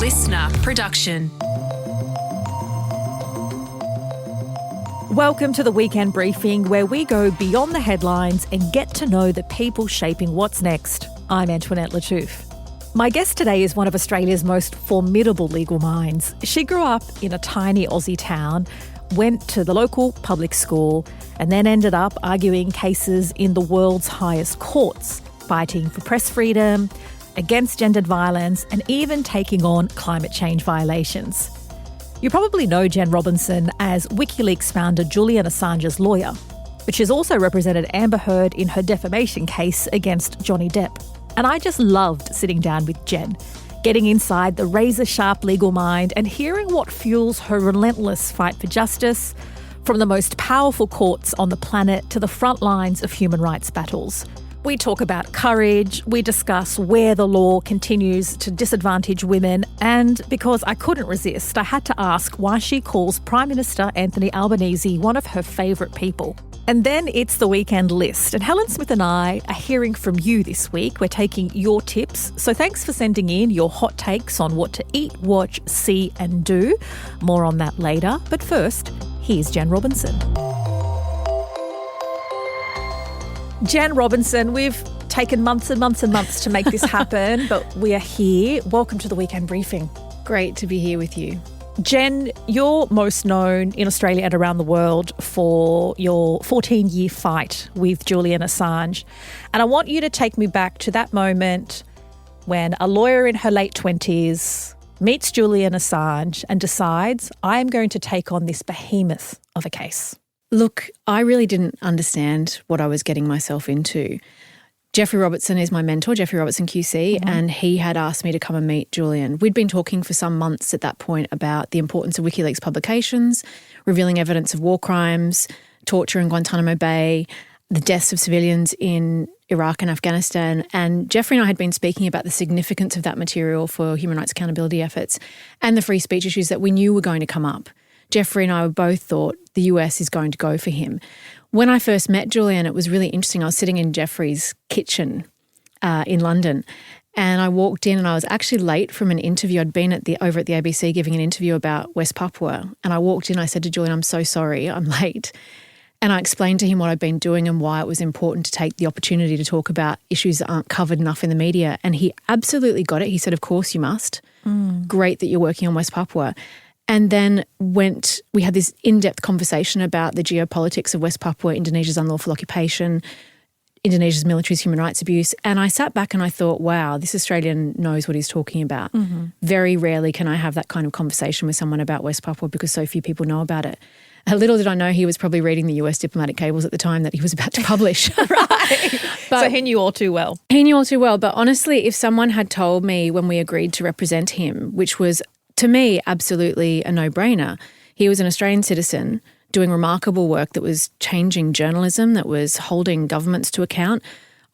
listener production. Welcome to the Weekend Briefing, where we go beyond the headlines and get to know the people shaping what's next. I'm Antoinette Lattouf. My guest today is one of Australia's most formidable legal minds. She grew up in a tiny Aussie town, went to the local public school, and then ended up arguing cases in the world's highest courts, fighting for press freedom, against gendered violence, and even taking on climate change violations. You probably know Jen Robinson as Wikileaks founder Julian Assange's lawyer, but she's also represented Amber Heard in her defamation case against Johnny Depp. And I just loved sitting down with Jen, getting inside the razor-sharp legal mind and hearing what fuels her relentless fight for justice, from the most powerful courts on the planet to the front lines of human rights battles. We talk about courage, we discuss where the law continues to disadvantage women, and because I couldn't resist, I had to ask why she calls Prime Minister Anthony Albanese one of her favourite people. And then it's the weekend list, and Helen Smith and I are hearing from you this week. We're taking your tips, so thanks for sending in your hot takes on what to eat, watch, see and do. More on that later, but first, here's Jen Robinson. Jen Robinson, we've taken months and months and months to make this happen, but we are here. Welcome to the Weekend Briefing. Great to be here with you. Jen, you're most known in Australia and around the world for your 14-year fight with Julian Assange. And I want you to take me back to that moment when a lawyer in her late 20s meets Julian Assange and decides, I am going to take on this behemoth of a case. Look, I really didn't understand what I was getting myself into. Jeffrey Robertson is my mentor, Jeffrey Robertson QC, and he had asked me to come and meet Julian. We'd been talking for some months at that point about the importance of Wikileaks publications, revealing evidence of war crimes, torture in Guantanamo Bay, the deaths of civilians in Iraq and Afghanistan. And Jeffrey and I had been speaking about the significance of that material for human rights accountability efforts and the free speech issues that we knew were going to come up. Jeffrey and I both thought the US is going to go for him. When I first met Julian, it was really interesting. I was sitting in Jeffrey's kitchen in London, and I walked in and I was actually late from an interview. I'd been over at the ABC giving an interview about West Papua, and I walked in, I said to Julian, I'm so sorry, I'm late. And I explained to him what I'd been doing and why it was important to take the opportunity to talk about issues that aren't covered enough in the media. And he absolutely got it. He said, of course you must. Great that you're working on West Papua. And then we had this in-depth conversation about the geopolitics of West Papua, Indonesia's unlawful occupation, Indonesia's military's human rights abuse. And I sat back and I thought, wow, this Australian knows what he's talking about. Very rarely can I have that kind of conversation with someone about West Papua because so few people know about it. Little did I know he was probably reading the US diplomatic cables at the time that he was about to publish. Right. So he knew all too well. He knew all too well. But honestly, if someone had told me when we agreed to represent him, which was to me, absolutely a no-brainer. He was an Australian citizen doing remarkable work that was changing journalism, that was holding governments to account.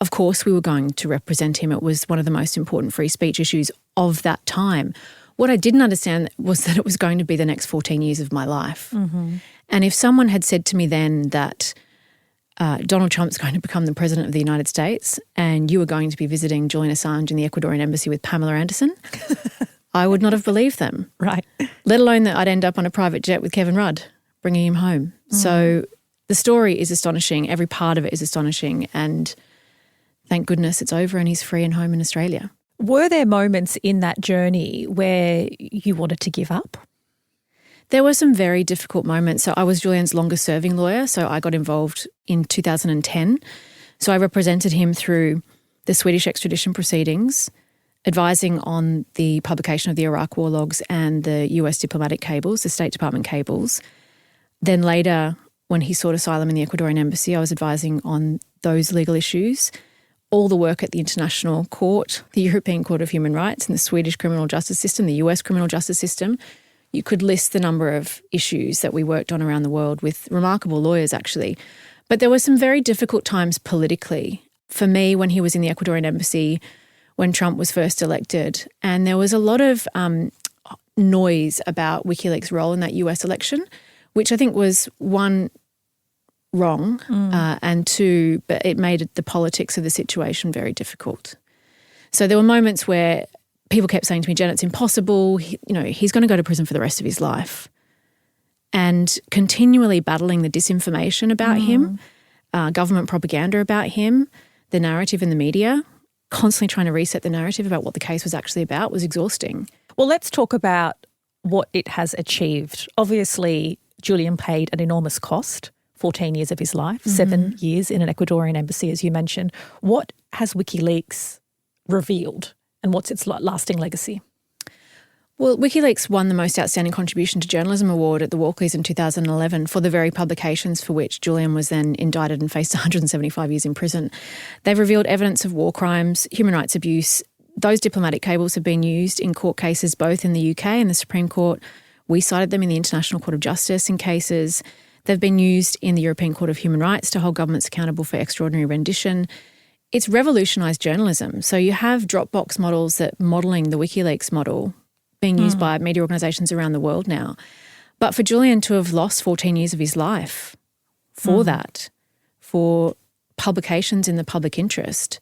Of course, we were going to represent him. It was one of the most important free speech issues of that time. What I didn't understand was that it was going to be the next 14 years of my life. And if someone had said to me then that Donald Trump's going to become the president of the United States and you were going to be visiting Julian Assange in the Ecuadorian embassy with Pamela Anderson, I would not have believed them. Right. Let alone that I'd end up on a private jet with Kevin Rudd, bringing him home. So the story is astonishing. Every part of it is astonishing. And thank goodness it's over and he's free and home in Australia. Were there moments in that journey where you wanted to give up? There were some very difficult moments. So I was Julian's longest serving lawyer. So I got involved in 2010. So I represented him through the Swedish extradition proceedings, advising on the publication of the Iraq war logs and the US diplomatic cables, the State Department cables. Then later, when he sought asylum in the Ecuadorian embassy, I was advising on those legal issues. All the work at the International Court, the European Court of Human Rights, and the Swedish criminal justice system, the US criminal justice system. You could list the number of issues that we worked on around the world with remarkable lawyers, actually. But there were some very difficult times politically. For me, when he was in the Ecuadorian embassy, when Trump was first elected, and there was a lot of noise about WikiLeaks' role in that US election, which I think was, one, wrong, and two, but it made the politics of the situation very difficult. So there were moments where people kept saying to me, Jen, it's impossible. He's going to go to prison for the rest of his life. And continually battling the disinformation about him, government propaganda about him, the narrative in the media, constantly trying to reset the narrative about what the case was actually about was exhausting. Well, let's talk about what it has achieved. Obviously, Julian paid an enormous cost, 14 years of his life, 7 years in an Ecuadorian embassy, as you mentioned. What has Wikileaks revealed and what's its lasting legacy? Well, Wikileaks won the Most Outstanding Contribution to Journalism Award at the Walkleys in 2011 for the very publications for which Julian was then indicted and faced 175 years in prison. They've revealed evidence of war crimes, human rights abuse. Those diplomatic cables have been used in court cases both in the UK and the Supreme Court. We cited them in the International Court of Justice in cases. They've been used in the European Court of Human Rights to hold governments accountable for extraordinary rendition. It's revolutionised journalism. So you have Dropbox models that modelling the Wikileaks model being used by media organisations around the world now. But for Julian to have lost 14 years of his life for that, for publications in the public interest,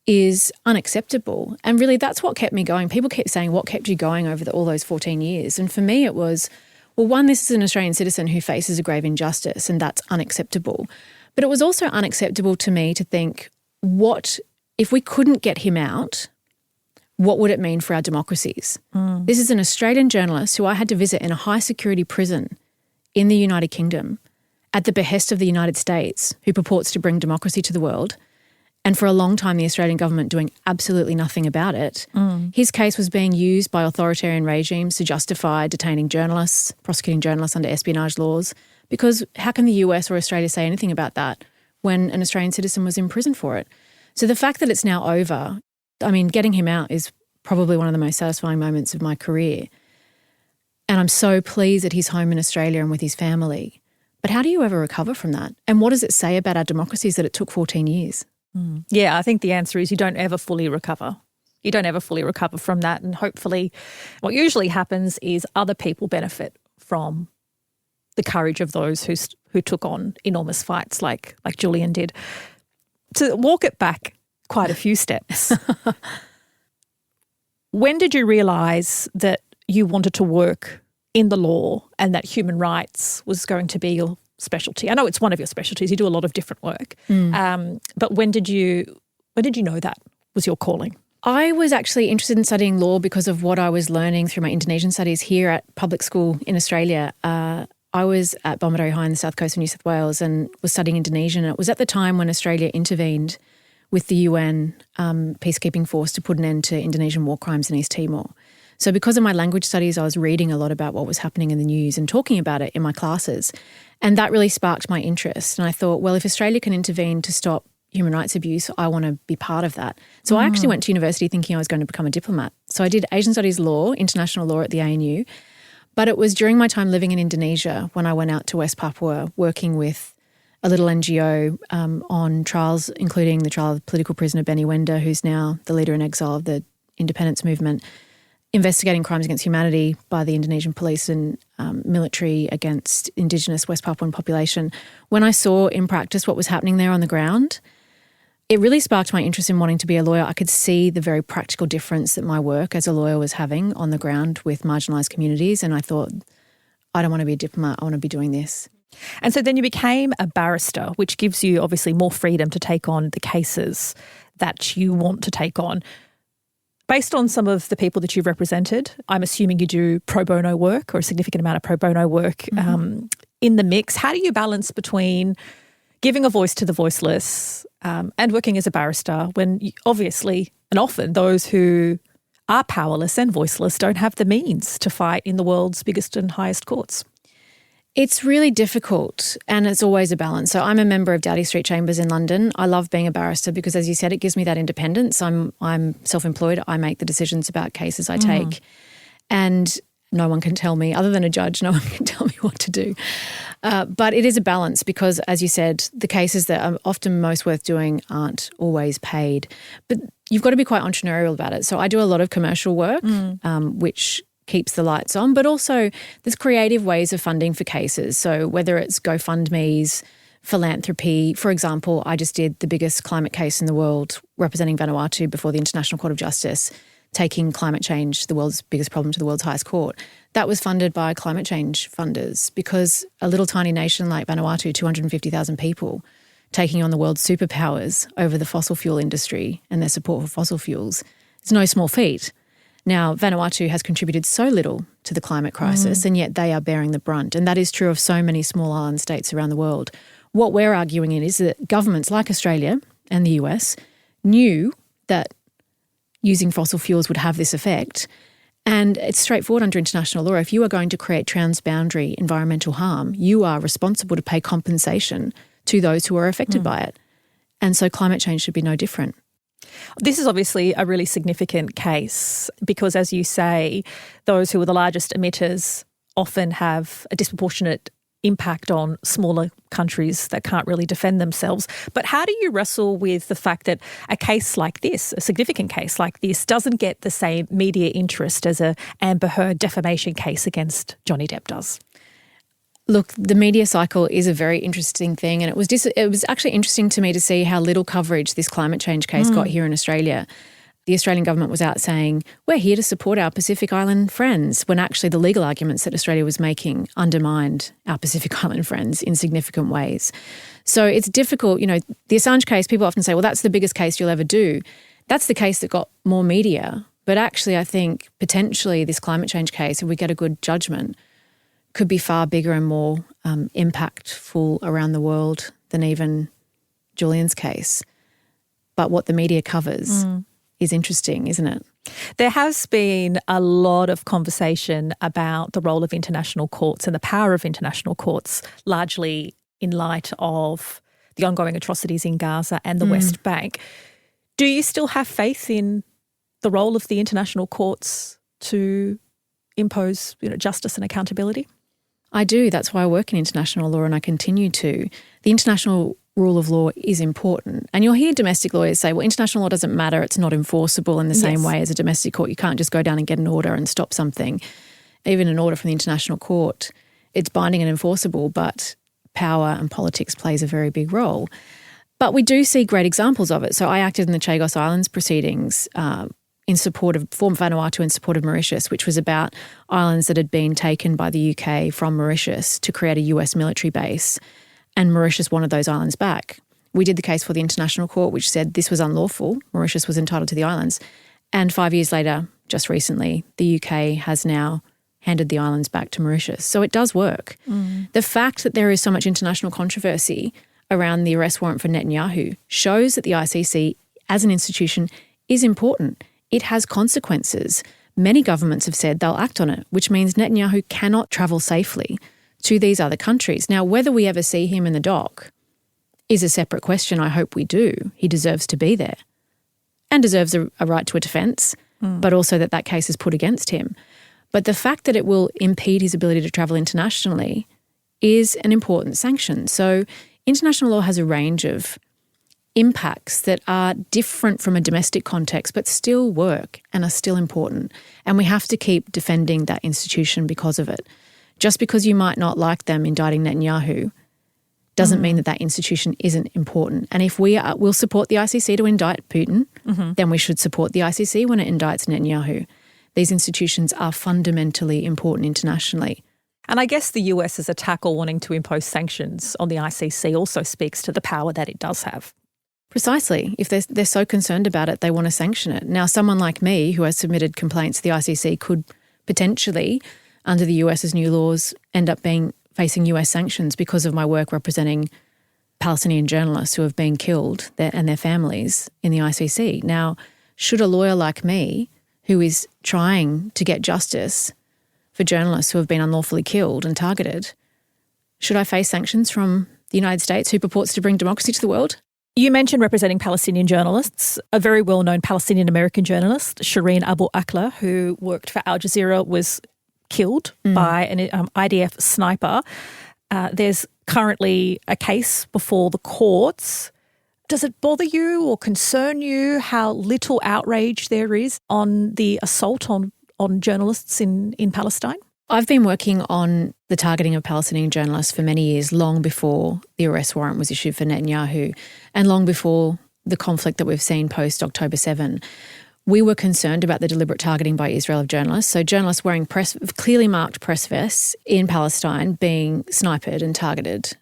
is unacceptable. And really that's what kept me going. People kept saying, what kept you going over all those 14 years? And for me it was, well, one, this is an Australian citizen who faces a grave injustice and that's unacceptable. But it was also unacceptable to me to think, what if we couldn't get him out, what would it mean for our democracies? This is an Australian journalist who I had to visit in a high security prison in the United Kingdom at the behest of the United States, who purports to bring democracy to the world. And for a long time, the Australian government doing absolutely nothing about it. His case was being used by authoritarian regimes to justify detaining journalists, prosecuting journalists under espionage laws, because how can the US or Australia say anything about that when an Australian citizen was in prison for it? So the fact that it's now over, I mean, getting him out is probably one of the most satisfying moments of my career. And I'm so pleased that he's home in Australia and with his family. But how do you ever recover from that? And what does it say about our democracies that it took 14 years? Yeah, I think the answer is you don't ever fully recover. You don't ever fully recover from that. And hopefully what usually happens is other people benefit from the courage of those who took on enormous fights like Julian did. To walk it back quite a few steps, when did you realise that you wanted to work in the law and that human rights was going to be your specialty? I know it's one of your specialties. You do a lot of different work. But when did you know that was your calling? I was actually interested in studying law because of what I was learning through my Indonesian studies here at public school in Australia. I was at Bomaderry High in the south coast of New South Wales and was studying Indonesian. It was at the time when Australia intervened with the UN peacekeeping force to put an end to Indonesian war crimes in East Timor. So because of my language studies, I was reading a lot about what was happening in the news and talking about it in my classes. And that really sparked my interest. And I thought, well, if Australia can intervene to stop human rights abuse, I want to be part of that. So I actually went to university thinking I was going to become a diplomat. So I did Asian Studies Law, International Law at the ANU. But it was during my time living in Indonesia when I went out to West Papua working with a little NGO on trials, including the trial of political prisoner Benny Wenda, who's now the leader in exile of the independence movement, investigating crimes against humanity by the Indonesian police and military against Indigenous West Papuan population. When I saw in practice what was happening there on the ground, it really sparked my interest in wanting to be a lawyer. I could see the very practical difference that my work as a lawyer was having on the ground with marginalised communities, and I thought, I don't want to be a diplomat, I want to be doing this. And so then you became a barrister, which gives you obviously more freedom to take on the cases that you want to take on. Based on some of the people that you've represented, I'm assuming you do pro bono work or a significant amount of pro bono work in the mix. How do you balance between giving a voice to the voiceless and working as a barrister when obviously and often those who are powerless and voiceless don't have the means to fight in the world's biggest and highest courts? It's really difficult and it's always a balance. So I'm a member of Doughty Street Chambers in London. I love being a barrister because, as you said, it gives me that independence. I'm self-employed. I make the decisions about cases I take and no one can tell me, other than a judge, no one can tell me what to do. But it is a balance because, as you said, the cases that are often most worth doing aren't always paid. But you've got to be quite entrepreneurial about it. So I do a lot of commercial work, which keeps the lights on, but also there's creative ways of funding for cases. So whether it's GoFundMe's, philanthropy, for example, I just did the biggest climate case in the world representing Vanuatu before the International Court of Justice. taking climate change, the world's biggest problem, to the world's highest court. That was funded by climate change funders because a little tiny nation like Vanuatu, 250,000 people, taking on the world's superpowers over the fossil fuel industry and their support for fossil fuels, it's no small feat. Now, Vanuatu has contributed so little to the climate crisis, and yet they are bearing the brunt. And that is true of so many small island states around the world. What we're arguing in is that governments like Australia and the US knew that using fossil fuels would have this effect. And it's straightforward under international law. If you are going to create transboundary environmental harm, you are responsible to pay compensation to those who are affected by it. And so climate change should be no different. This is obviously a really significant case because, as you say, those who are the largest emitters often have a disproportionate impact on smaller countries that can't really defend themselves. But how do you wrestle with the fact that a case like this, a significant case like this, doesn't get the same media interest as a Amber Heard defamation case against Johnny Depp does? Look, the media cycle is a very interesting thing, and it was actually interesting to me to see how little coverage this climate change case got here in Australia. The Australian government was out saying, we're here to support our Pacific Island friends, when actually the legal arguments that Australia was making undermined our Pacific Island friends in significant ways. So it's difficult. You know, the Assange case, people often say, well, that's the biggest case you'll ever do. That's the case that got more media. But actually, I think potentially this climate change case, if we get a good judgment, could be far bigger and more impactful around the world than even Julian's case. But what the media covers is interesting, isn't it? There has been a lot of conversation about the role of international courts and the power of international courts, largely in light of the ongoing atrocities in Gaza and the West Bank. Do you still have faith in the role of the international courts to impose, justice and accountability? I do. That's why I work in international law and I continue to. The international rule of law is important. And you'll hear domestic lawyers say, well, international law doesn't matter. It's not enforceable in the same way as a domestic court. You can't just go down and get an order and stop something. Even an order from the international court, it's binding and enforceable, but power and politics plays a very big role. But we do see great examples of it. So I acted in the Chagos Islands proceedings in support of former Vanuatu, in support of Mauritius, which was about islands that had been taken by the UK from Mauritius to create a US military base, and Mauritius wanted those islands back. We did the case for the International Court, which said this was unlawful. Mauritius was entitled to the islands. And 5 years later, just recently, the UK has now handed the islands back to Mauritius. So it does work. The fact that there is so much international controversy around the arrest warrant for Netanyahu shows that the ICC as an institution is important. It has consequences. Many governments have said they'll act on it, which means Netanyahu cannot travel safely to these other countries. Now, whether we ever see him in the dock is a separate question. I hope we do. He deserves to be there and deserves a right to a defence, but also that case is put against him. But the fact that it will impede his ability to travel internationally is an important sanction. So international law has a range of impacts that are different from a domestic context but still work and are still important. And we have to keep defending that institution because of it. Just because you might not like them indicting Netanyahu doesn't mean that institution isn't important. And if we'll support the ICC to indict Putin, then we should support the ICC when it indicts Netanyahu. These institutions are fundamentally important internationally. And I guess the US's attack or wanting to impose sanctions on the ICC also speaks to the power that it does have. Precisely. If they're so concerned about it, they want to sanction it. Now, someone like me who has submitted complaints to the ICC could potentially, under the US's new laws, end up facing US sanctions because of my work representing Palestinian journalists who have been killed and their families in the ICC. Now, should a lawyer like me, who is trying to get justice for journalists who have been unlawfully killed and targeted, should I face sanctions from the United States, who purports to bring democracy to the world? You mentioned representing Palestinian journalists. A very well-known Palestinian-American journalist, Shireen Abu Akleh, who worked for Al Jazeera, was killed by an IDF sniper. There's currently a case before the courts. Does it bother you or concern you how little outrage there is on the assault on journalists in Palestine? I've been working on the targeting of Palestinian journalists for many years, long before the arrest warrant was issued for Netanyahu and long before the conflict that we've seen post-October 7. we were concerned about the deliberate targeting by Israel of journalists. So journalists wearing clearly marked press vests in Palestine being sniped and targeted.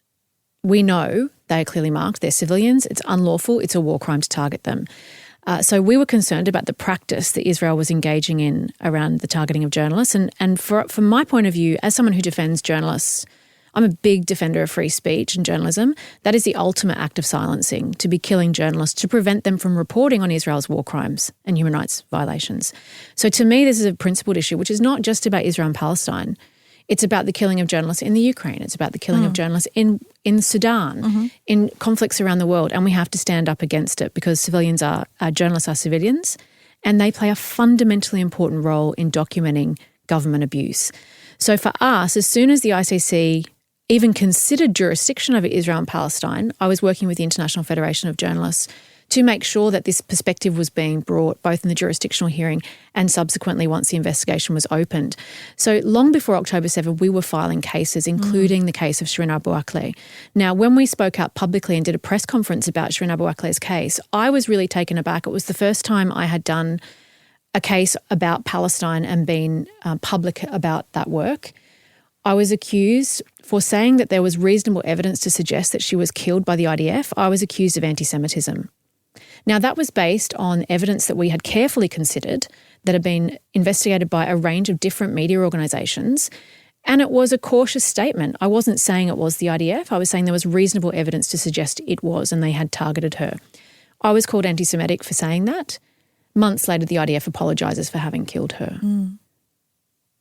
We know they are clearly marked. They're civilians. It's unlawful. It's a war crime to target them. So we were concerned about the practice that Israel was engaging in around the targeting of journalists. And from my point of view, as someone who defends journalists, I'm a big defender of free speech and journalism. That is the ultimate act of silencing, to be killing journalists, to prevent them from reporting on Israel's war crimes and human rights violations. So to me, this is a principled issue, which is not just about Israel and Palestine. It's about the killing of journalists in the Ukraine. It's about the killing of journalists in Sudan, in conflicts around the world. And we have to stand up against it because journalists are civilians, and they play a fundamentally important role in documenting government abuse. So for us, as soon as the ICC even considered jurisdiction over Israel and Palestine, I was working with the International Federation of Journalists to make sure that this perspective was being brought both in the jurisdictional hearing and subsequently once the investigation was opened. So long before October 7, we were filing cases, including the case of Shirin Abu Akleh. Now, when we spoke out publicly and did a press conference about Shirin Abu Akleh's case, I was really taken aback. It was the first time I had done a case about Palestine and been public about that work. I was accused for saying that there was reasonable evidence to suggest that she was killed by the IDF. I was accused of anti-Semitism. Now, that was based on evidence that we had carefully considered that had been investigated by a range of different media organisations, and it was a cautious statement. I wasn't saying it was the IDF. I was saying there was reasonable evidence to suggest it was, and they had targeted her. I was called anti-Semitic for saying that. Months later, the IDF apologises for having killed her.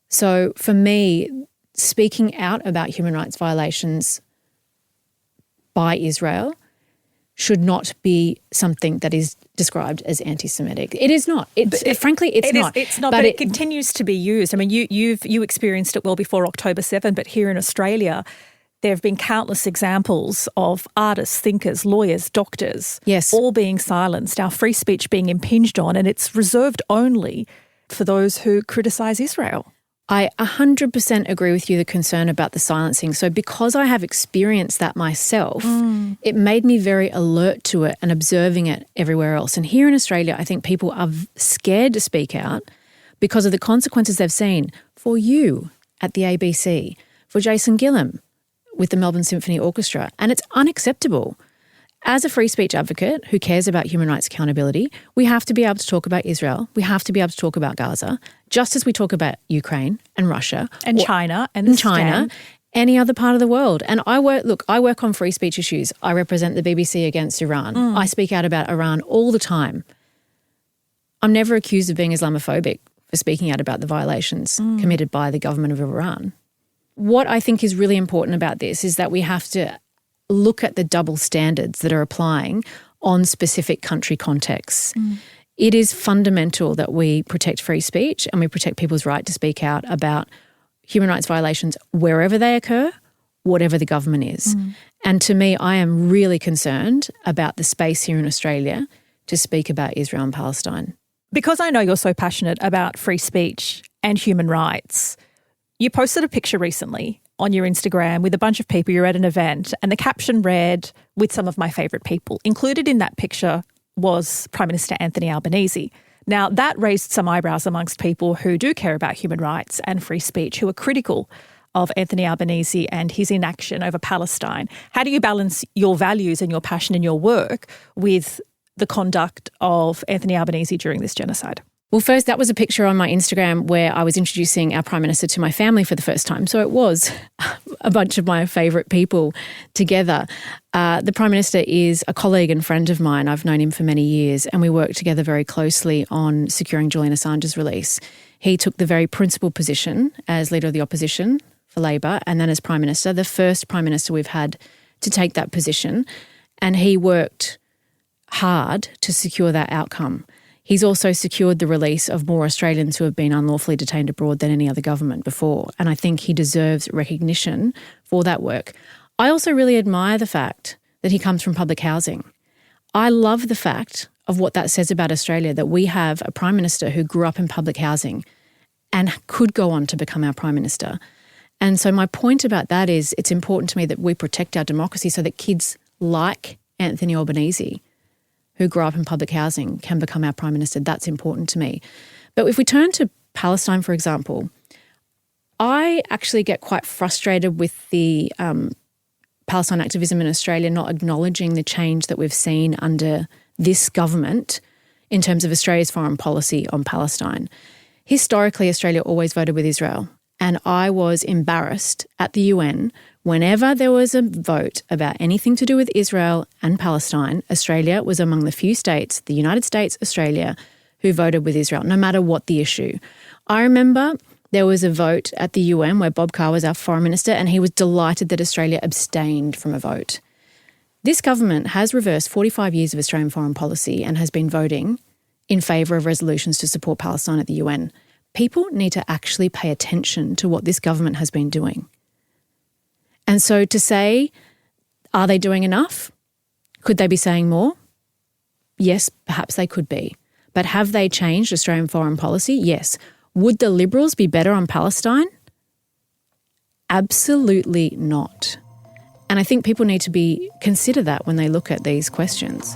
So for me, speaking out about human rights violations by Israel should not be something that is described as anti-Semitic. It is not. Frankly, it's not. It's not, but it continues to be used. I mean, you experienced it well before October 7, but here in Australia, there have been countless examples of artists, thinkers, lawyers, doctors, all being silenced, our free speech being impinged on, and it's reserved only for those who criticise Israel. I 100% agree with you, the concern about the silencing. So because I have experienced that myself, it made me very alert to it and observing it everywhere else. And here in Australia, I think people are scared to speak out because of the consequences they've seen for you at the ABC, for Jason Gillam with the Melbourne Symphony Orchestra. And it's unacceptable. As a free speech advocate who cares about human rights accountability, we have to be able to talk about Israel. We have to be able to talk about Gaza, just as we talk about Ukraine and Russia. And China. And China, any other part of the world. And I work on free speech issues. I represent the BBC against Iran. I speak out about Iran all the time. I'm never accused of being Islamophobic for speaking out about the violations committed by the government of Iran. What I think is really important about this is that we have to look at the double standards that are applying on specific country contexts. It is fundamental that we protect free speech and we protect people's right to speak out about human rights violations wherever they occur, whatever the government is. And to me, I am really concerned about the space here in Australia to speak about Israel and Palestine. Because I know you're so passionate about free speech and human rights, you posted a picture recently on your Instagram with a bunch of people. You're at an event and the caption read, "With some of my favourite people." Included in that picture was Prime Minister Anthony Albanese. Now, that raised some eyebrows amongst people who do care about human rights and free speech, who are critical of Anthony Albanese and his inaction over Palestine. How do you balance your values and your passion in your work with the conduct of Anthony Albanese during this genocide? Well, first, that was a picture on my Instagram where I was introducing our Prime Minister to my family for the first time. So it was a bunch of my favourite people together. The Prime Minister is a colleague and friend of mine. I've known him for many years and we worked together very closely on securing Julian Assange's release. He took the very principled position as Leader of the Opposition for Labor and then as Prime Minister, the first Prime Minister we've had to take that position. And he worked hard to secure that outcome. He's also secured the release of more Australians who have been unlawfully detained abroad than any other government before. And I think he deserves recognition for that work. I also really admire the fact that he comes from public housing. I love the fact of what that says about Australia, that we have a Prime Minister who grew up in public housing and could go on to become our Prime Minister. And so my point about that is it's important to me that we protect our democracy so that kids like Anthony Albanese, who grew up in public housing can become our Prime Minister. That's important to me. But if we turn to Palestine, for example, I actually get quite frustrated with the Palestine activism in Australia not acknowledging the change that we've seen under this government in terms of Australia's foreign policy on Palestine. Historically, Australia always voted with Israel, and I was embarrassed at the UN whenever there was a vote about anything to do with Israel and Palestine. Australia was among the few states, the United States, Australia, who voted with Israel, no matter what the issue. I remember there was a vote at the UN where Bob Carr was our foreign minister, and he was delighted that Australia abstained from a vote. This government has reversed 45 years of Australian foreign policy and has been voting in favour of resolutions to support Palestine at the UN. People need to actually pay attention to what this government has been doing. And so to say, are they doing enough? Could they be saying more? Yes, perhaps they could be. But have they changed Australian foreign policy? Yes. Would the Liberals be better on Palestine? Absolutely not. And I think people need to consider that when they look at these questions.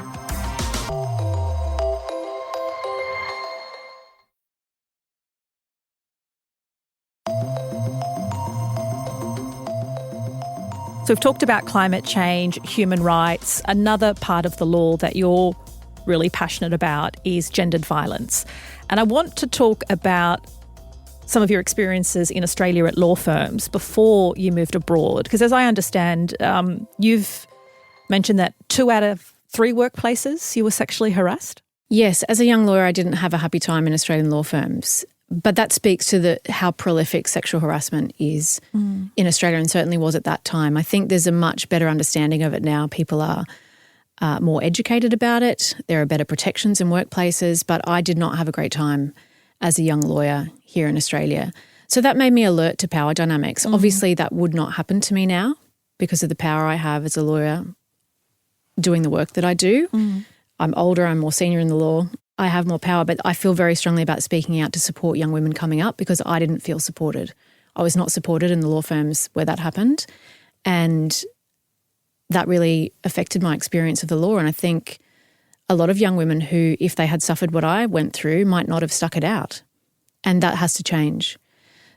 So we've talked about climate change, human rights. Another part of the law that you're really passionate about is gendered violence. And I want to talk about some of your experiences in Australia at law firms before you moved abroad. Because as I understand, you've mentioned that 2 out of 3 workplaces you were sexually harassed. Yes, as a young lawyer, I didn't have a happy time in Australian law firms. But that speaks to how prolific sexual harassment is in Australia, and certainly was at that time. I think there's a much better understanding of it now. People are more educated about it. There are better protections in workplaces, but I did not have a great time as a young lawyer here in Australia. So that made me alert to power dynamics. Obviously, that would not happen to me now because of the power I have as a lawyer doing the work that I do. I'm older, I'm more senior in the law. I have more power, but I feel very strongly about speaking out to support young women coming up because I didn't feel supported. I was not supported in the law firms where that happened, and that really affected my experience of the law. And I think a lot of young women who, if they had suffered what I went through, might not have stuck it out, and that has to change.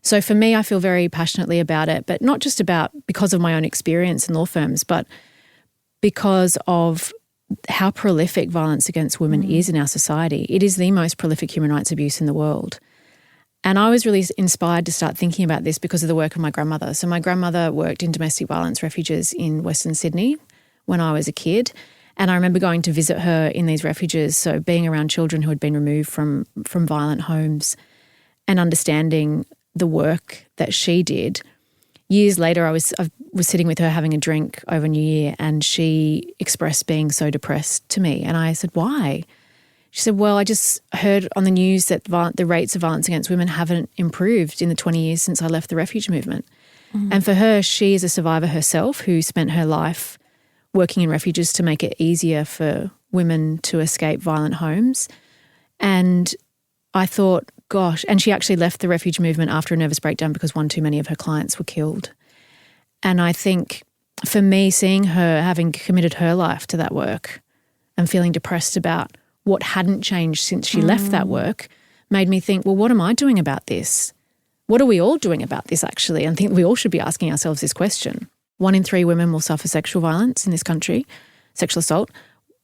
So for me, I feel very passionately about it, but not just because of my own experience in law firms, but because of how prolific violence against women is in our society. It is the most prolific human rights abuse in the world. And I was really inspired to start thinking about this because of the work of my grandmother. So my grandmother worked in domestic violence refuges in Western Sydney when I was a kid. And I remember going to visit her in these refuges, so being around children who had been removed from violent homes and understanding the work that she did. Years later, I was sitting with her having a drink over New Year, and she expressed being so depressed to me. And I said, why? She said, well, I just heard on the news that the rates of violence against women haven't improved in the 20 years since I left the refuge movement. And for her, she is a survivor herself who spent her life working in refuges to make it easier for women to escape violent homes. And I thought, gosh, and she actually left the refuge movement after a nervous breakdown because one too many of her clients were killed. And I think for me, seeing her having committed her life to that work and feeling depressed about what hadn't changed since she left that work made me think, well, what am I doing about this? What are we all doing about this, actually? And I think we all should be asking ourselves this question. 1 in 3 women will suffer sexual violence in this country, sexual assault.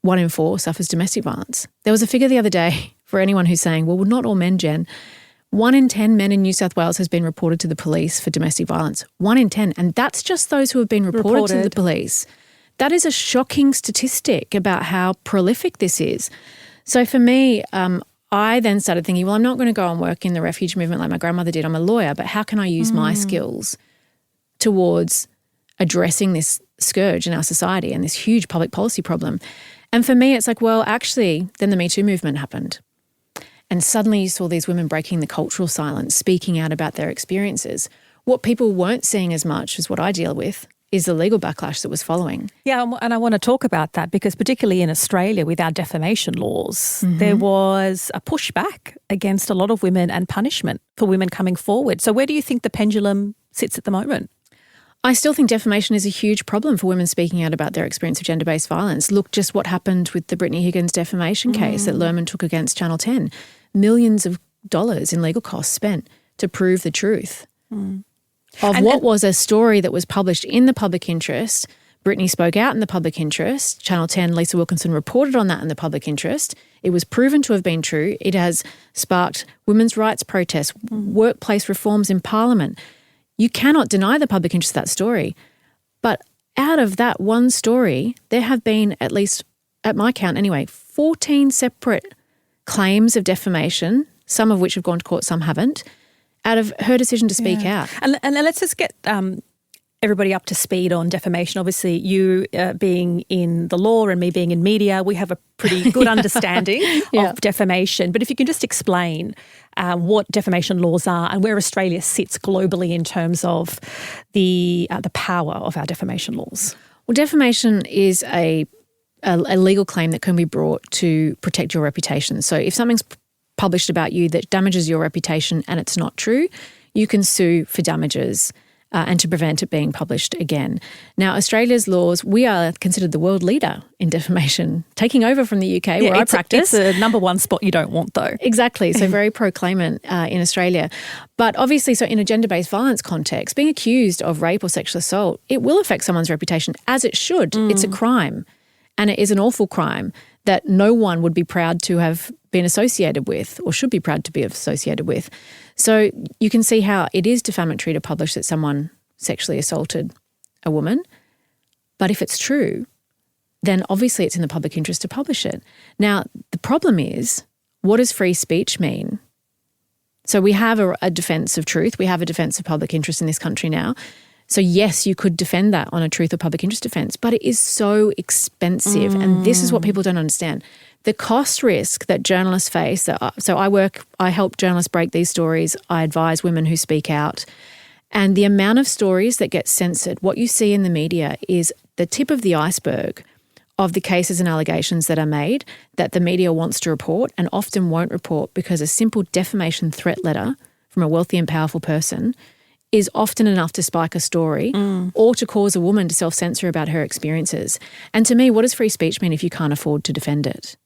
1 in 4 suffers domestic violence. There was a figure the other day for anyone who's saying, well, not all men, Jen. 1 in 10 men in New South Wales has been reported to the police for domestic violence. 1 in 10. And that's just those who have been reported to the police. That is a shocking statistic about how prolific this is. So for me, I then started thinking, well, I'm not going to go and work in the refuge movement like my grandmother did. I'm a lawyer, but how can I use my skills towards addressing this scourge in our society and this huge public policy problem? And for me, it's like, well, actually, then the Me Too movement happened. And suddenly you saw these women breaking the cultural silence, speaking out about their experiences. What people weren't seeing as much as what I deal with is the legal backlash that was following. Yeah, and I want to talk about that because particularly in Australia with our defamation laws, there was a pushback against a lot of women and punishment for women coming forward. So where do you think the pendulum sits at the moment? I still think defamation is a huge problem for women speaking out about their experience of gender-based violence. Look just what happened with the Brittany Higgins defamation case that Lerman took against Channel 10. Millions of dollars in legal costs spent to prove the truth of what was a story that was published in the public interest. Brittany spoke out in the public interest. Channel 10, Lisa Wilkinson reported on that in the public interest. It was proven to have been true. It has sparked women's rights protests, workplace reforms in Parliament. You cannot deny the public interest of that story. But out of that one story, there have been, at least at my count anyway, 14 separate claims of defamation, some of which have gone to court, some haven't, out of her decision to speak out. And let's just get everybody up to speed on defamation. Obviously, you being in the law and me being in media, we have a pretty good understanding of defamation. But if you can just explain what defamation laws are and where Australia sits globally in terms of the power of our defamation laws. Well, defamation is a legal claim that can be brought to protect your reputation. So if something's published about you that damages your reputation and it's not true, you can sue for damages and to prevent it being published again. Now, Australia's laws, we are considered the world leader in defamation, taking over from the UK where I practice. It's a number one spot you don't want, though. Exactly. So very pro-claimant in Australia. But obviously, so in a gender-based violence context, being accused of rape or sexual assault, it will affect someone's reputation, as it should. It's a crime, and it is an awful crime that no one would be proud to have been associated with or should be proud to be associated with. So you can see how it is defamatory to publish that someone sexually assaulted a woman. But if it's true, then obviously it's in the public interest to publish it. Now, the problem is, what does free speech mean? So we have a defence of truth. We have a defence of public interest in this country now. So yes, you could defend that on a truth or public interest defence, but it is so expensive. And this is what people don't understand. The cost risk that journalists face, so I help journalists break these stories. I advise women who speak out. And the amount of stories that get censored, what you see in the media is the tip of the iceberg of the cases and allegations that are made that the media wants to report and often won't report because a simple defamation threat letter from a wealthy and powerful person is often enough to spike a story or to cause a woman to self-censor about her experiences. And to me, what does free speech mean if you can't afford to defend it?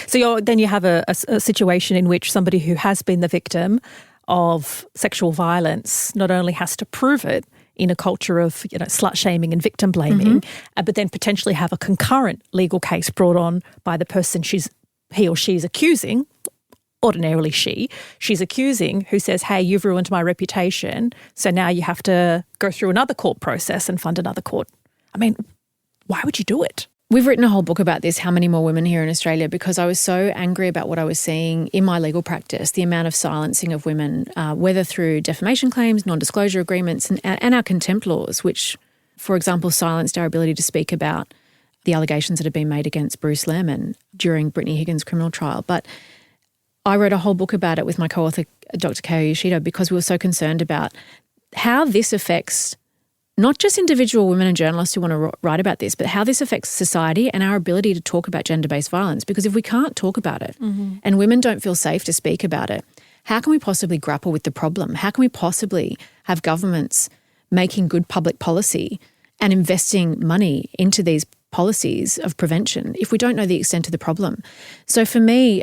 So then you have a situation in which somebody who has been the victim of sexual violence not only has to prove it in a culture of slut-shaming and victim blaming, but then potentially have a concurrent legal case brought on by the person he or she is accusing. Ordinarily she's accusing, who says, hey, you've ruined my reputation, so now you have to go through another court process and fund another court. I mean, why would you do it? We've written a whole book about this, How Many More Women Here in Australia, because I was so angry about what I was seeing in my legal practice, the amount of silencing of women, whether through defamation claims, non-disclosure agreements and our contempt laws, which, for example, silenced our ability to speak about the allegations that had been made against Bruce Lerman during Brittany Higgins' criminal trial. But I wrote a whole book about it with my co-author, Dr. Kao Yoshida, because we were so concerned about how this affects not just individual women and journalists who want to write about this, but how this affects society and our ability to talk about gender-based violence. Because if we can't talk about it and women don't feel safe to speak about it, how can we possibly grapple with the problem? How can we possibly have governments making good public policy and investing money into these policies of prevention if we don't know the extent of the problem? So for me,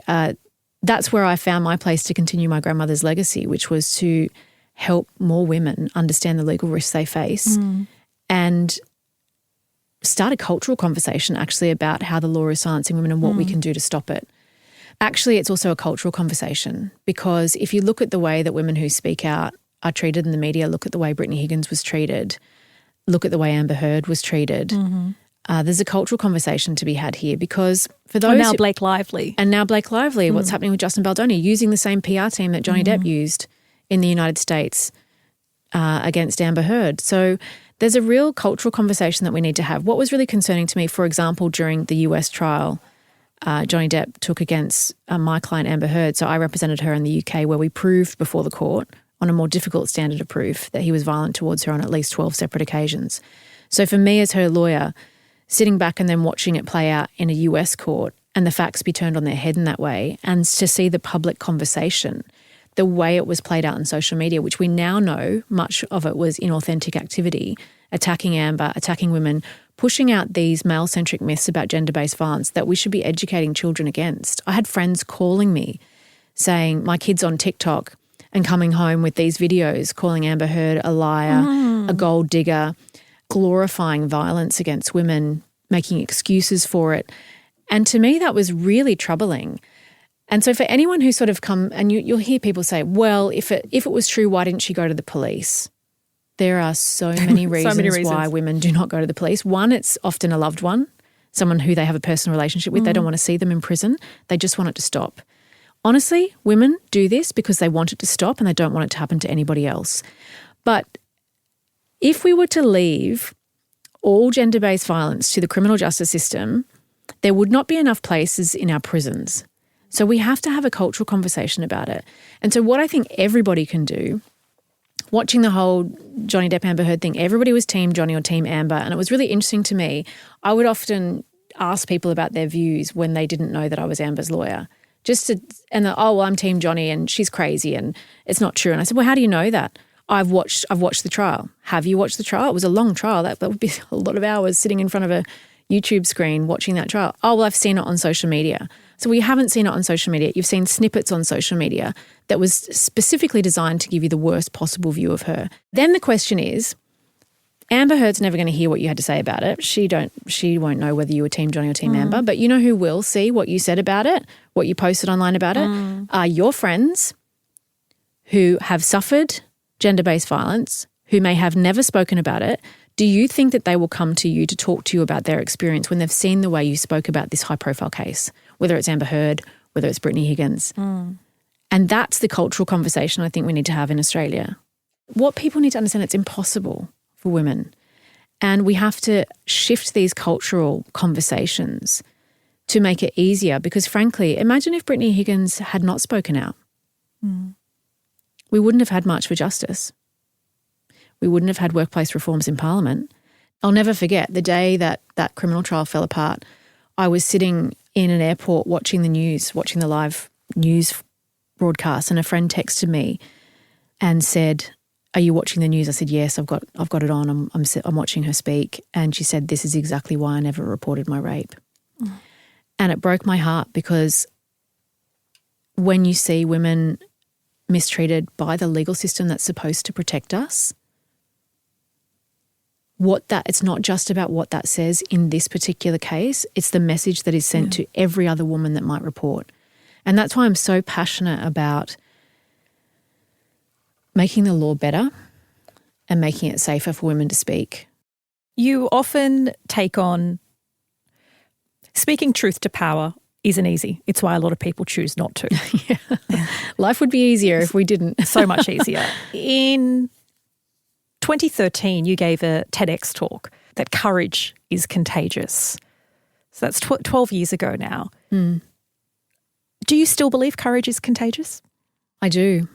that's where I found my place to continue my grandmother's legacy, which was to help more women understand the legal risks they face and start a cultural conversation actually about how the law is silencing women and what we can do to stop it. Actually, it's also a cultural conversation because if you look at the way that women who speak out are treated in the media, look at the way Brittany Higgins was treated, look at the way Amber Heard was treated, there's a cultural conversation to be had here because for those... now Blake Lively. And now Blake Lively, what's happening with Justin Baldoni, using the same PR team that Johnny Depp used in the United States against Amber Heard. So there's a real cultural conversation that we need to have. What was really concerning to me, for example, during the US trial Johnny Depp took against my client Amber Heard, so I represented her in the UK where we proved before the court on a more difficult standard of proof that he was violent towards her on at least 12 separate occasions. So for me as her lawyer, sitting back and then watching it play out in a US court and the facts be turned on their head in that way and to see the public conversation the way it was played out on social media, which we now know much of it was inauthentic activity, attacking Amber, attacking women, pushing out these male-centric myths about gender-based violence that we should be educating children against. I had friends calling me saying, my kid's on TikTok and coming home with these videos calling Amber Heard a liar, a gold digger, glorifying violence against women, making excuses for it. And to me, that was really troubling. And so for anyone who sort of come, and you'll hear people say, well, if it was true, why didn't she go to the police? There are so many reasons why women do not go to the police. One, it's often a loved one, someone who they have a personal relationship with. They don't want to see them in prison. They just want it to stop. Honestly, women do this because they want it to stop and they don't want it to happen to anybody else. But if we were to leave all gender-based violence to the criminal justice system, there would not be enough places in our prisons. So we have to have a cultural conversation about it. And so what I think everybody can do, watching the whole Johnny Depp Amber Heard thing, everybody was team Johnny or team Amber. And it was really interesting to me. I would often ask people about their views when they didn't know that I was Amber's lawyer. I'm team Johnny and she's crazy and it's not true. And I said, well, how do you know that? I've watched the trial. Have you watched the trial? It was a long trial. That would be a lot of hours sitting in front of a YouTube screen watching that trial. Oh, well, I've seen it on social media. So we haven't seen it on social media. You've seen snippets on social media that was specifically designed to give you the worst possible view of her. Then the question is, Amber Heard's never going to hear what you had to say about it. She won't know whether you were team Johnny or team Amber, but you know who will see what you said about it, what you posted online about it, are your friends who have suffered gender-based violence, who may have never spoken about it. Do you think that they will come to you to talk to you about their experience when they've seen the way you spoke about this high-profile case, whether it's Amber Heard, whether it's Brittany Higgins? And that's the cultural conversation I think we need to have in Australia. What people need to understand, it's impossible for women. And we have to shift these cultural conversations to make it easier because, frankly, imagine if Brittany Higgins had not spoken out. We wouldn't have had March for Justice. We wouldn't have had workplace reforms in Parliament. I'll never forget the day that criminal trial fell apart. I was sitting in an airport watching the news, watching the live news broadcast, and a friend texted me and said, "Are you watching the news?" I said, "Yes, I've got it on. I'm watching her speak." And she said, "This is exactly why I never reported my rape." And it broke my heart because when you see women mistreated by the legal system that's supposed to protect us, it's not just about what that says in this particular case, it's the message that is sent to every other woman that might report. And that's why I'm so passionate about making the law better and making it safer for women to speak. You often take on speaking truth to power isn't easy. It's why a lot of people choose not to. Life would be easier if we didn't. So much easier. In 2013, you gave a TEDx talk that courage is contagious. So that's 12 years ago now. Do you still believe courage is contagious? I do.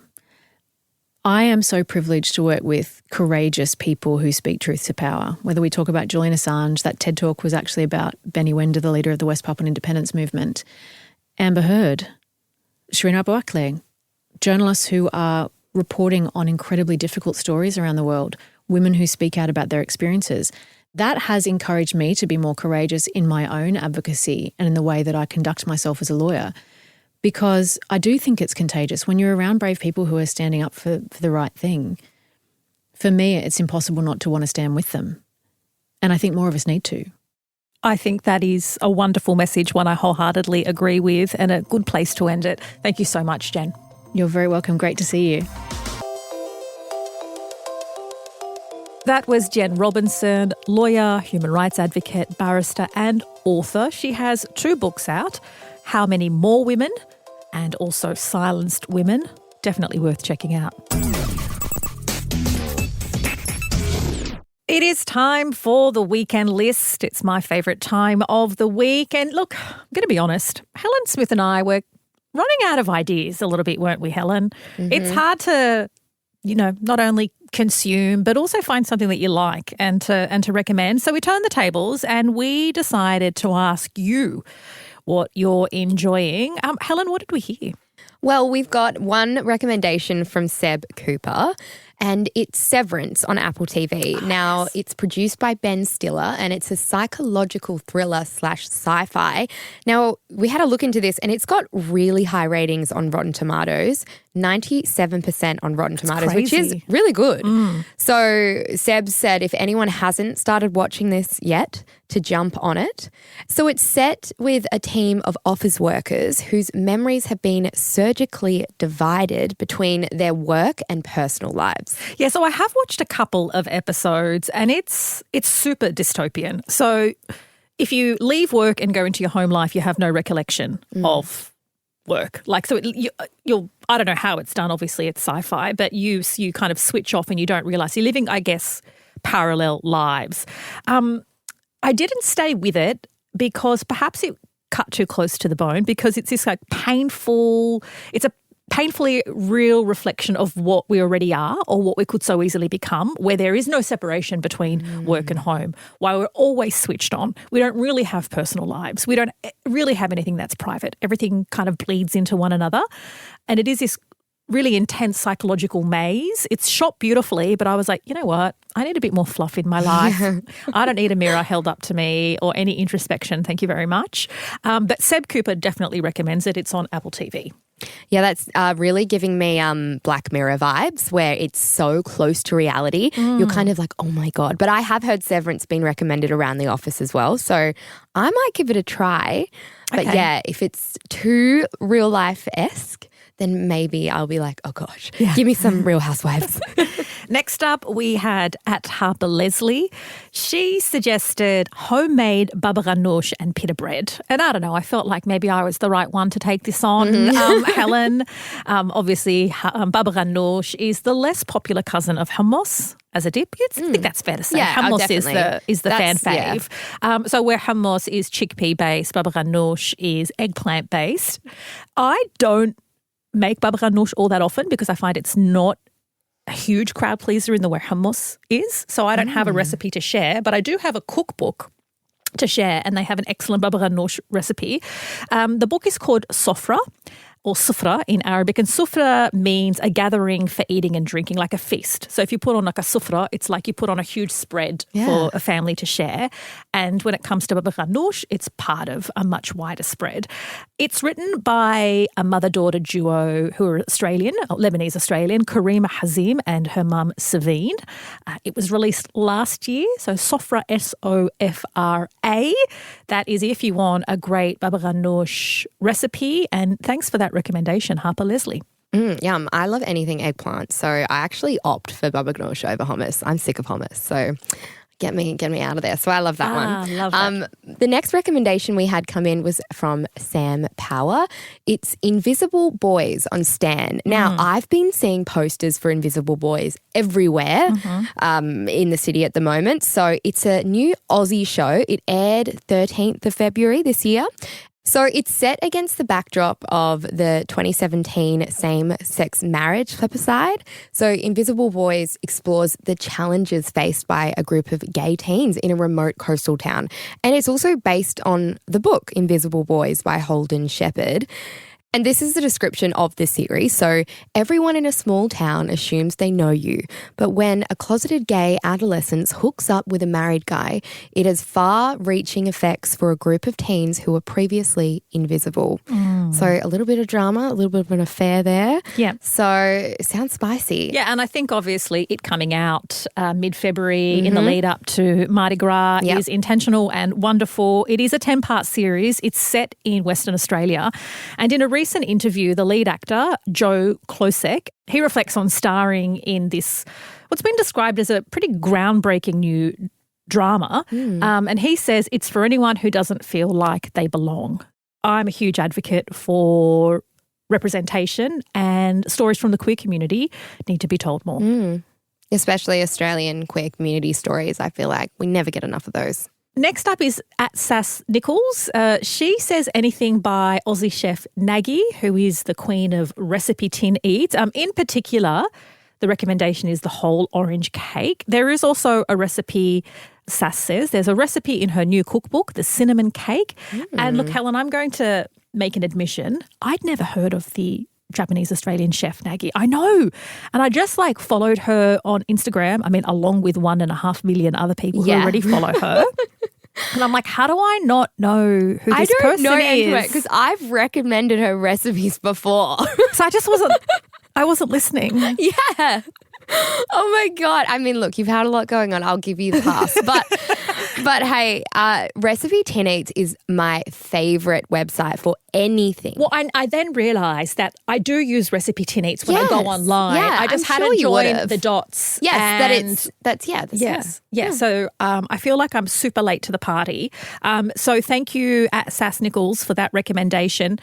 I am so privileged to work with courageous people who speak truth to power. Whether we talk about Julian Assange, that TED Talk was actually about Benny Wender, the leader of the West Papuan independence movement, Amber Heard, Shireen Abu Akleh, journalists who are reporting on incredibly difficult stories around the world, women who speak out about their experiences. That has encouraged me to be more courageous in my own advocacy and in the way that I conduct myself as a lawyer. Because I do think it's contagious. When you're around brave people who are standing up for the right thing, for me, it's impossible not to want to stand with them. And I think more of us need to. I think that is a wonderful message, one I wholeheartedly agree with, and a good place to end it. Thank you so much, Jen. You're very welcome. Great to see you. That was Jen Robinson, lawyer, human rights advocate, barrister and author. She has 2 books out, How Many More Women and also Silenced Women. Definitely worth checking out. It is time for the weekend list. It's my favourite time of the week. And look, I'm going to be honest, Helen Smith and I were running out of ideas a little bit, weren't we, Helen? It's hard to, not only consume, but also find something that you like and to recommend. So we turned the tables and we decided to ask you what you're enjoying. Helen, what did we hear? Well, we've got one recommendation from Seb Cooper, and it's Severance on Apple TV. Oh, now, yes. it's produced by Ben Stiller, and it's a psychological thriller / sci-fi. Now, we had a look into this, and it's got really high ratings on Rotten Tomatoes, 97% on Rotten Tomatoes, which is really good. So Seb said if anyone hasn't started watching this yet, to jump on it. So it's set with a team of office workers whose memories have been surgically divided between their work and personal lives. Yeah, so I have watched a couple of episodes and it's super dystopian. So if you leave work and go into your home life, you have no recollection of work. Like, so you'll, I don't know how it's done. Obviously it's sci-fi, but you kind of switch off and you don't realize you're living, I guess, parallel lives. I didn't stay with it because perhaps it cut too close to the bone, because it's this like painful, it's a painfully real reflection of what we already are or what we could so easily become, where there is no separation between work and home, while we're always switched on. We don't really have personal lives. We don't really have anything that's private. Everything kind of bleeds into one another. And it is this really intense psychological maze. It's shot beautifully, but I was like, you know what? I need a bit more fluff in my life. I don't need a mirror held up to me or any introspection. Thank you very much. But Seb Cooper definitely recommends it. It's on Apple TV. Yeah, that's really giving me Black Mirror vibes, where it's so close to reality. You're kind of like, oh my God. But I have heard Severance being recommended around the office as well. So I might give it a try. But yeah, if it's too real life-esque, then maybe I'll be like, oh gosh, give me some Real Housewives. Next up, we had at Harper Leslie. She suggested homemade baba ghanoush and pita bread. And I don't know, I felt like maybe I was the right one to take this on, Helen. Obviously, baba ghanoush is the less popular cousin of hummus as a dip. I think that's fair to say. Yeah, hummus definitely. is the fan Yeah. fave. So where hummus is chickpea-based, baba ghanoush is eggplant-based. I don't make baba ghanoush all that often because I find it's not a huge crowd pleaser in the way hummus is. So I don't have a recipe to share, but I do have a cookbook to share, and they have an excellent baba ghanoush recipe. The book is called Sofra, or Sofra in Arabic, and Sofra means a gathering for eating and drinking, like a feast. So if you put on like a Sofra, it's like you put on a huge spread for a family to share. And when it comes to baba ghanoush, it's part of a much wider spread. It's written by a mother-daughter duo who are Australian, Lebanese-Australian, Karima Hazim and her mum Savine. It was released last year, so Sofra, Sofra. That is if you want a great baba ghanoush recipe. And thanks for that recommendation, Harper Leslie. Yum. I love anything eggplant, so I actually opt for baba ghanoush over hummus. I'm sick of hummus, so get me out of there. So I love that one. Love that. The next recommendation we had come in was from Sam Power. It's Invisible Boys on Stan. Now, I've been seeing posters for Invisible Boys everywhere in the city at the moment. So it's a new Aussie show. It aired 13th of February this year. So it's set against the backdrop of the 2017 same-sex marriage plebiscite. So Invisible Boys explores the challenges faced by a group of gay teens in a remote coastal town. And it's also based on the book Invisible Boys by Holden Shepherd. And this is the description of the series. So everyone in a small town assumes they know you. But when a closeted gay adolescent hooks up with a married guy, it has far-reaching effects for a group of teens who were previously invisible. So a little bit of drama, a little bit of an affair there. Yeah. So it sounds spicy. Yeah, and I think obviously it coming out mid-February in the lead up to Mardi Gras is intentional and wonderful. It is a 10-part series. It's set in Western Australia. And in a recent interview, the lead actor, Joe Klosek, he reflects on starring in this, what's been described as a pretty groundbreaking new drama. And he says it's for anyone who doesn't feel like they belong. I'm a huge advocate for representation, and stories from the queer community need to be told more. Especially Australian queer community stories. I feel like we never get enough of those. Next up is at Sass Nichols. She says anything by Aussie chef Nagy, who is the queen of recipe tin eats. In particular, the recommendation is the whole orange cake. There is also a recipe, Sass says, there's a recipe in her new cookbook, the cinnamon cake. And look, Helen, I'm going to make an admission. I'd never heard of the Japanese Australian chef, Nagy. I know. And I just followed her on Instagram. I mean, along with 1.5 million other people who already follow her. And I'm like, how do I not know who this person is? I don't know Antoinette because I've recommended her recipes before. So I wasn't listening. Yeah. Oh my God. I mean, look, you've had a lot going on. I'll give you the pass. But hey, Recipe 10 Eats is my favourite website for anything. Well, I then realised that I do use Recipe 10 Eats when I go online. Yeah, I just I'm hadn't sure joined the dots. Yes, Yeah. So I feel like I'm super late to the party. So thank you at Sass Nichols for that recommendation.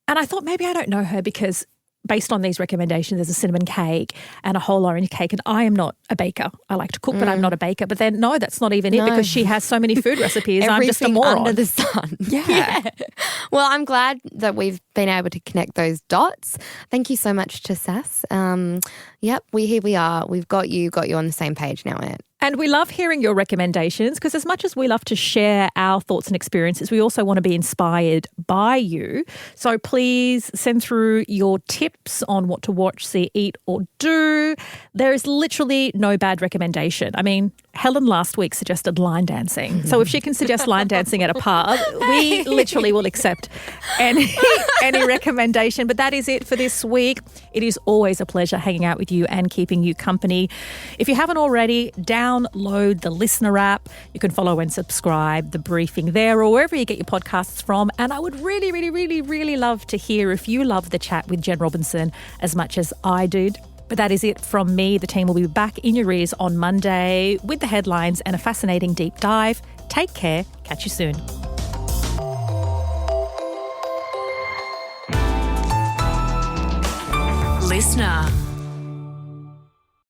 And I thought maybe I don't know her because based on these recommendations, there's a cinnamon cake and a whole orange cake. And I am not a baker. I like to cook, but I'm not a baker. But then, no, that's not even it because she has so many food recipes. I'm just a moron. Under the sun. Yeah. Well, I'm glad that we've been able to connect those dots. Thank you so much to Sass. Yep, here we are. We've got you on the same page now, Ant. And we love hearing your recommendations because as much as we love to share our thoughts and experiences, we also want to be inspired by you. So please send through your tips on what to watch, see, eat or do. There is literally no bad recommendation. I mean, Helen last week suggested line dancing. So if she can suggest line dancing at a pub, we literally will accept any recommendation. But that is it for this week. It is always a pleasure hanging out with you and keeping you company. If you haven't already, download the Listener app. You can follow and subscribe The Briefing there or wherever you get your podcasts from. And I would really, really, really, really love to hear if you love the chat with Jen Robinson as much as I did. But that is it from me. The team will be back in your ears on Monday with the headlines and a fascinating deep dive. Take care. Catch you soon. Listener.